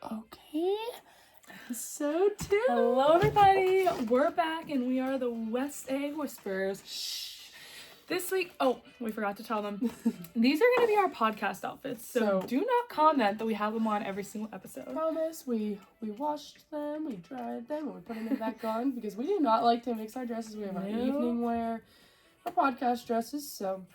Okay. Episode 2. Hello, everybody. We're back, and we are the West Egg Whisperers. Shh. This week, we forgot to tell them. These are going to be our podcast outfits, so do not comment that we have them on every single episode. Promise, we washed them, we dried them, and we're putting them back on because we do not like to mix our dresses. We have our evening wear, our podcast dresses, so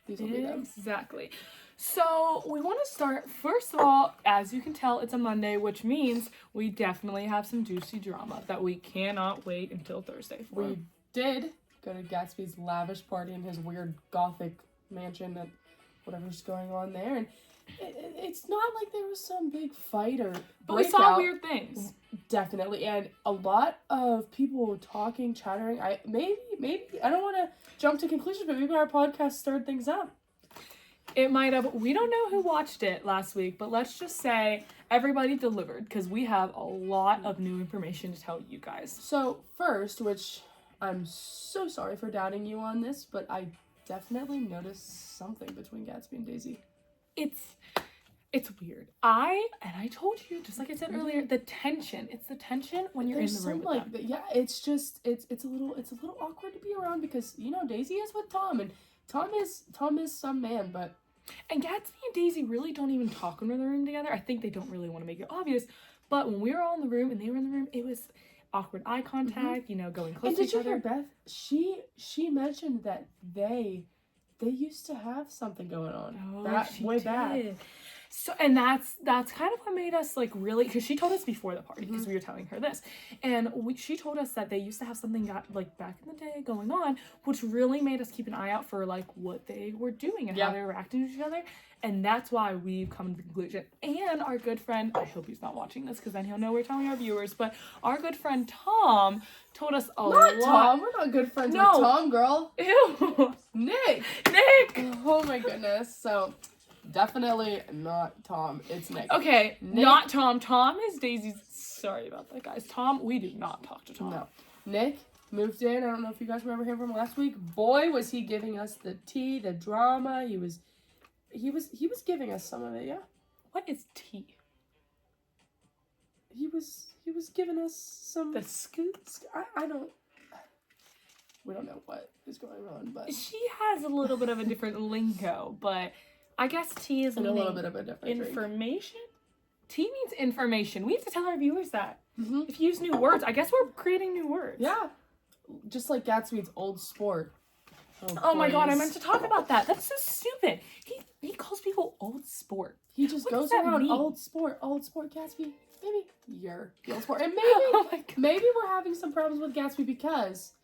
these will be them. Exactly. So we want to start, first of all, as you can tell, it's a Monday, which means we definitely have some juicy drama that we cannot wait until Thursday for. We did go to Gatsby's lavish party in his weird gothic mansion and whatever's going on there, and it's not like there was some big fight or but we saw weird things. Definitely, and a lot of people talking, chattering. Maybe I don't want to jump to conclusions, but maybe our podcast stirred things up. It might have. We don't know who watched it last week, but let's just say everybody delivered because we have a lot of new information to tell you guys. So first, which I'm so sorry for doubting you on this, but I definitely noticed something between Gatsby and Daisy. It's weird. I told you, just like I said earlier, the tension. It's the tension when you're in the room with them. Yeah, it's a little awkward to be around because Daisy is with Tom and Tom is some man, but. And Gatsby and Daisy really don't even talk when they're in the room together. I think they don't really want to make it obvious. But when we were all in the room and they were in the room, it was awkward eye contact, going close to each other. And did you hear Beth? She mentioned that they used to have something going on. Back. So, and that's kind of what made us really, because she told us before the party, because we were telling her this, and she told us that they used to have something back in the day going on, which really made us keep an eye out for what they were doing and how they were acting with each other, and that's why we've come to the conclusion. And our good friend, I hope he's not watching this, because then he'll know we're telling our viewers, but our good friend Tom told us a lot. Not Tom, we're not good friends with Tom, girl. Ew. Nick. Oh my goodness. So. Definitely not Tom. It's Nick. Okay, Nick. Not Tom. Tom is Daisy's. Sorry about that, guys. Tom, we do not talk to Tom. No. Nick moved in. I don't know if you guys remember him from last week. Boy, was he giving us the tea, the drama. He was giving us some of it. Yeah. What is tea? He was giving us some. The scoop. I don't. We don't know what is going on, but she has a little bit of a different lingo, but. I guess tea is a little bit of a different information. Tea means information. We have to tell our viewers that. Mm-hmm. If you use new words, I guess we're creating new words. Yeah, just like Gatsby's old sport. Oh my god, I meant to talk about that. That's so stupid. He calls people old sport. He just goes around old sport, Gatsby. Maybe you're the old sport, and maybe maybe we're having some problems with Gatsby because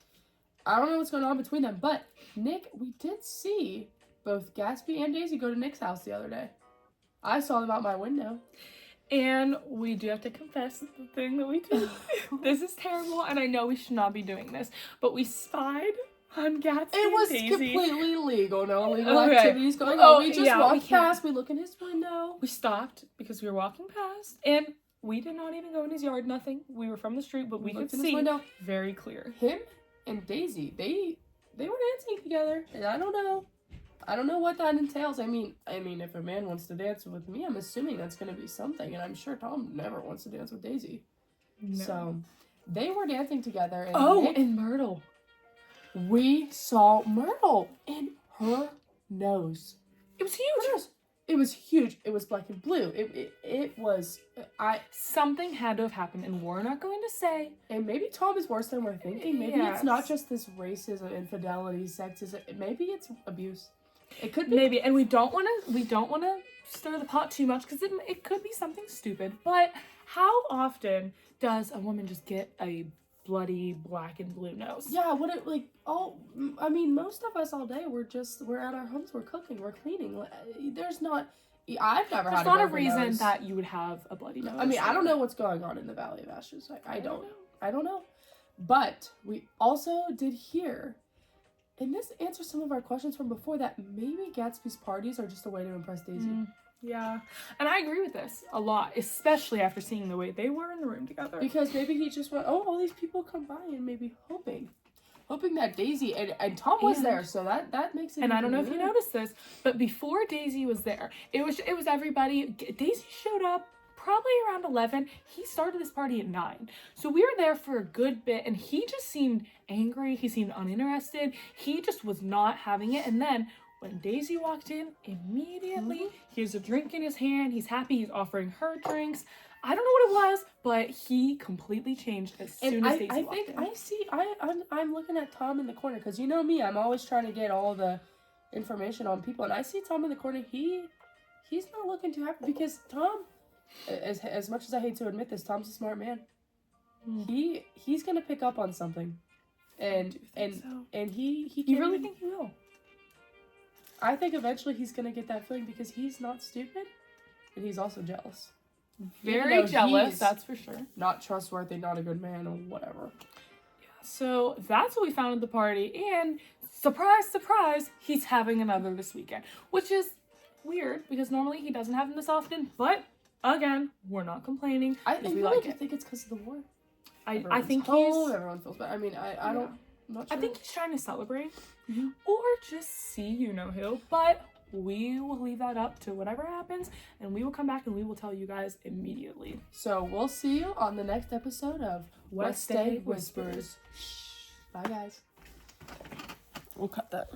I don't know what's going on between them. But Nick, we did see. Both Gatsby and Daisy go to Nick's house the other day. I saw them out my window. And we do have to confess the thing that we did. This is terrible, and I know we should not be doing this, but we spied on Gatsby and Daisy. It was completely legal. No illegal activities going on. We just walked past. We look in his window. We stopped because we were walking past, and we did not even go in his yard, nothing. We were from the street, but we could see very clear. Him and Daisy, they were dancing together, and I don't know what that entails. I mean, if a man wants to dance with me, I'm assuming that's going to be something. And I'm sure Tom never wants to dance with Daisy. No. So, they were dancing together. And and Myrtle. We saw Myrtle in her nose. It was huge. It was huge. It was black and blue. It was... Something had to have happened, and we're not going to say. And maybe Tom is worse than we're thinking. Maybe it's not just this racism, infidelity, sexism. Maybe it's abuse. It could be. Maybe, and we don't want to stir the pot too much because it could be something stupid. But how often does a woman just get a bloody black and blue nose? Yeah, most of us all day we're at our homes, we're cooking, we're cleaning. I've never had a reason that you would have a bloody nose. I mean, I don't know what's going on in the Valley of Ashes. I don't know. But we also did hear. And this answers some of our questions from before that maybe Gatsby's parties are just a way to impress Daisy. Yeah. And I agree with this a lot, especially after seeing the way they were in the room together. Because maybe he just went, all these people come by and maybe hoping that Daisy and Tom was there, so that makes it. And I don't know if you noticed this, but before Daisy was there, it was everybody. Daisy showed up probably around 11. He started this party at 9. So we were there for a good bit, and he just seemed angry. He seemed uninterested. He just was not having it. And then when Daisy walked in, immediately, he has a drink in his hand. He's happy. He's offering her drinks. I don't know what it was, but he completely changed as soon as Daisy walked in. I'm looking at Tom in the corner, because you know me, I'm always trying to get all the information on people, and I see Tom in the corner. He's not looking too happy, because Tom, as much as I hate to admit this, Tom's a smart man. He's gonna pick up on something, and he You really think he will? I think eventually he's gonna get that feeling, because he's not stupid, and he's also jealous. Very jealous, that's for sure. Not trustworthy, not a good man, or whatever. Yeah, so that's what we found at the party, and surprise, surprise, he's having another this weekend, which is weird, because normally he doesn't have them this often, but again, we're not complaining. I think it's because of the war. I think everyone feels bad. I mean, I don't. I'm not sure. I think he's trying to celebrate, or just see you know who. But we will leave that up to whatever happens, and we will come back and we will tell you guys immediately. So we'll see you on the next episode of West Day Whispers. Bye, guys. We'll cut that.